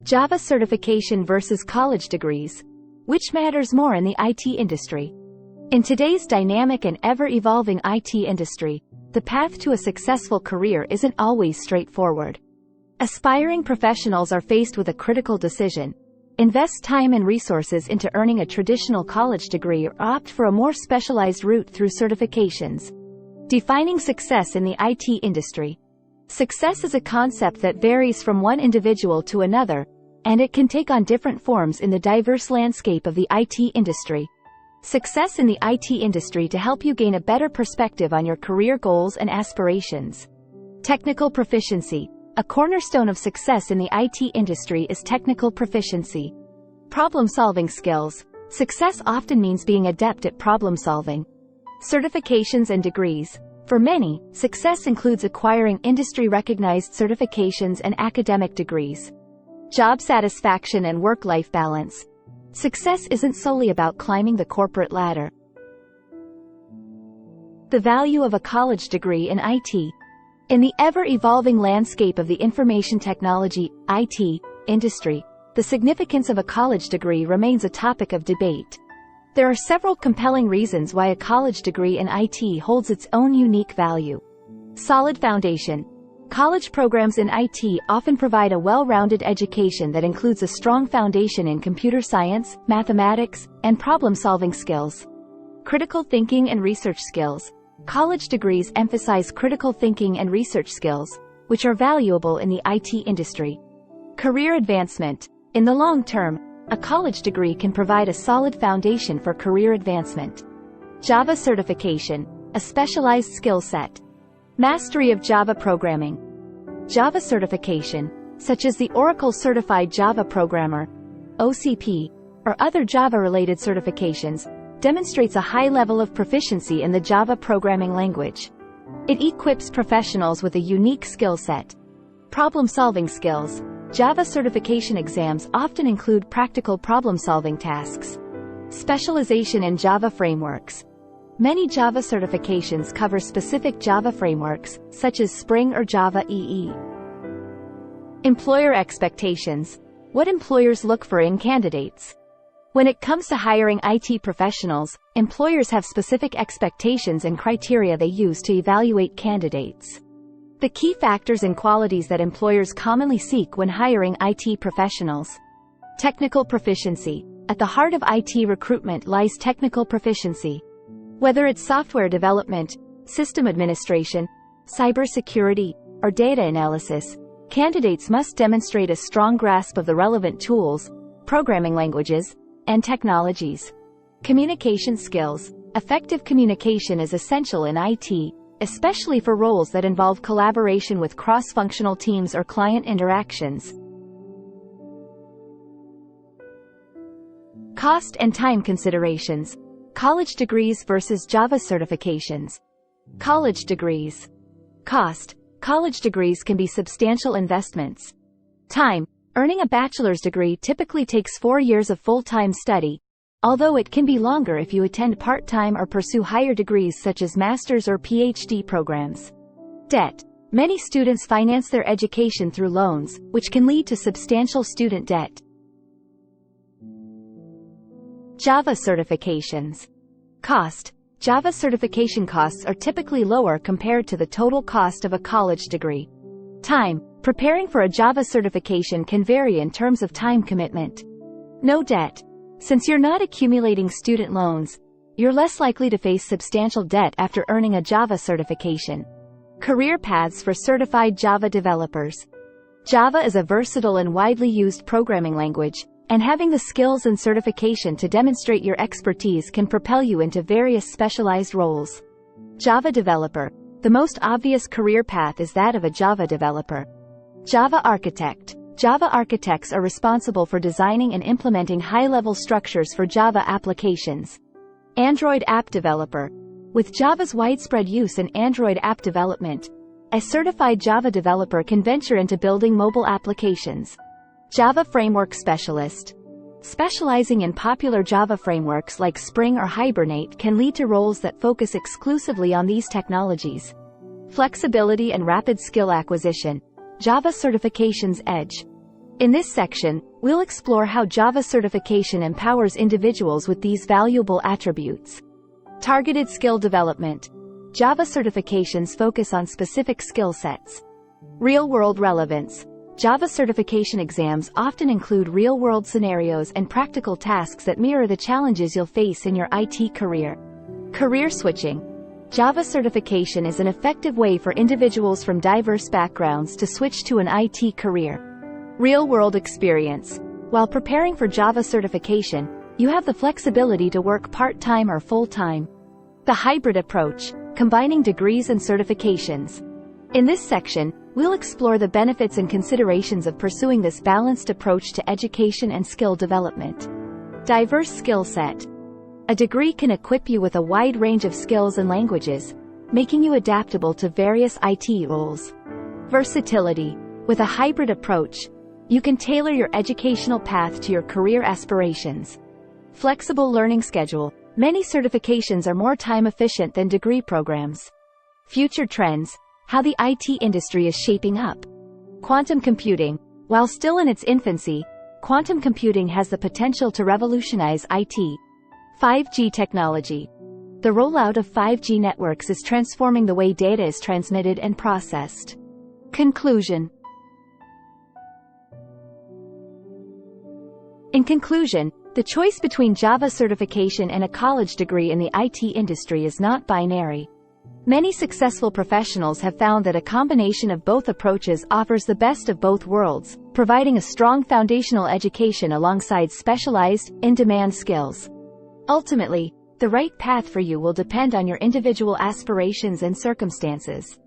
Java certification versus college degrees. Which matters more in the IT industry? In today's dynamic and ever-evolving IT industry, the path to a successful career isn't always straightforward. Aspiring professionals are faced with a critical decision: invest time and resources into earning a traditional college degree or opt for a more specialized route through certifications. Defining success in the IT industry. Success is a concept that varies from one individual to another, and it can take on different forms in the diverse landscape of the IT industry. Success in the IT industry to help you gain a better perspective on your career goals and aspirations. Technical proficiency. A cornerstone of success in the IT industry is technical proficiency. Problem-solving skills. Success often means being adept at problem-solving. Certifications and degrees. For many, success includes acquiring industry-recognized certifications and academic degrees. Job satisfaction and work-life balance. Success isn't solely about climbing the corporate ladder. The value of a college degree in IT. In the ever-evolving landscape of the information technology, IT, industry, the significance of a college degree remains a topic of debate. There are several compelling reasons why a college degree in IT holds its own unique value. Solid foundation. College programs in IT often provide a well-rounded education that includes a strong foundation in computer science, mathematics, and problem-solving skills. Critical thinking and research skills. College degrees emphasize critical thinking and research skills, which are valuable in the IT industry. Career advancement. In the long term, a college degree can provide a solid foundation for career advancement. Java certification. A specialized skill set. Mastery of Java programming. Java certification, such as the Oracle Certified Java Programmer, OCP, or other Java-related certifications, demonstrates a high level of proficiency in the Java programming language. It equips professionals with a unique skill set. Problem-solving skills. Java certification exams often include practical problem-solving tasks. Specialization in Java frameworks. Many Java certifications cover specific Java frameworks, such as Spring or Java EE. Employer expectations. What employers look for in candidates. When it comes to hiring IT professionals, employers have specific expectations and criteria they use to evaluate candidates. The key factors and qualities that employers commonly seek when hiring IT professionals. Technical proficiency. At the heart of IT recruitment lies technical proficiency. Whether it's software development, system administration, cybersecurity, or data analysis, candidates must demonstrate a strong grasp of the relevant tools, programming languages, and technologies. Communication skills. Effective communication is essential in IT, especially for roles that involve collaboration with cross-functional teams or client interactions. Cost and time considerations. College degrees versus Java certifications. College degrees. Cost. College degrees can be substantial investments. Time. Earning a bachelor's degree typically takes 4 years of full-time study, although it can be longer if you attend part-time or pursue higher degrees such as master's or PhD programs. Debt. Many students finance their education through loans, which can lead to substantial student debt. Java certifications. Cost. Java certification costs are typically lower compared to the total cost of a college degree. Time. Preparing for a Java certification can vary in terms of time commitment. No debt. Since you're not accumulating student loans, you're less likely to face substantial debt after earning a Java certification. Career paths for certified Java developers. Java is a versatile and widely used programming language, and having the skills and certification to demonstrate your expertise can propel you into various specialized roles. Java developer. The most obvious career path is that of a Java developer. Java architect. Java architects are responsible for designing and implementing high-level structures for Java applications. Android app developer. With Java's widespread use in Android app development, a certified Java developer can venture into building mobile applications. Java framework specialist. Specializing in popular Java frameworks like Spring or Hibernate can lead to roles that focus exclusively on these technologies. Flexibility and rapid skill acquisition. Java certification's edge. In this section, we'll explore how Java certification empowers individuals with these valuable attributes. Targeted skill development. Java certifications focus on specific skill sets. Real-world relevance. Java certification exams often include real-world scenarios and practical tasks that mirror the challenges you'll face in your IT career. Career switching. Java certification is an effective way for individuals from diverse backgrounds to switch to an IT career. Real-world experience. While preparing for Java certification, you have the flexibility to work part-time or full-time. The hybrid approach, combining degrees and certifications. In this section, we'll explore the benefits and considerations of pursuing this balanced approach to education and skill development. Diverse skill set. A degree can equip you with a wide range of skills and languages, making you adaptable to various IT roles. Versatility. With a hybrid approach, you can tailor your educational path to your career aspirations. Flexible learning schedule. Many certifications are more time-efficient than degree programs. Future trends. How the IT industry is shaping up. Quantum computing. While still in its infancy, quantum computing has the potential to revolutionize IT. 5G technology. The rollout of 5G networks is transforming the way data is transmitted and processed. Conclusion. In conclusion, the choice between Java certification and a college degree in the IT industry is not binary. Many successful professionals have found that a combination of both approaches offers the best of both worlds, providing a strong foundational education alongside specialized, in-demand skills. Ultimately, the right path for you will depend on your individual aspirations and circumstances.